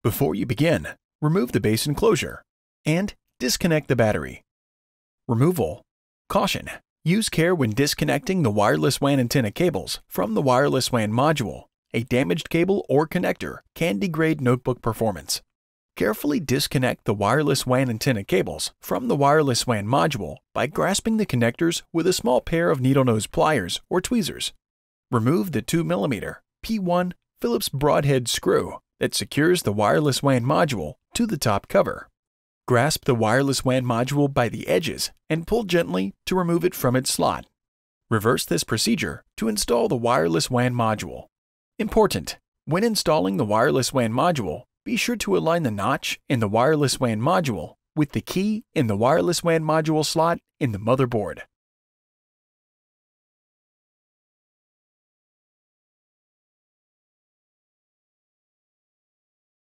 Before you begin, remove the base enclosure and disconnect the battery. Removal. Caution: use care when disconnecting the wireless WAN antenna cables from the wireless WAN module. A damaged cable or connector can degrade notebook performance. Carefully disconnect the wireless WAN antenna cables from the wireless WAN module by grasping the connectors with a small pair of needle nose pliers or tweezers. Remove the 2mm P1 Phillips broadhead screw that secures the wireless WAN module to the top cover. Grasp the wireless WAN module by the edges and pull gently to remove it from its slot. Reverse this procedure to install the wireless WAN module. Important: when installing the wireless WAN module, be sure to align the notch in the wireless WAN module with the key in the wireless WAN module slot in the motherboard.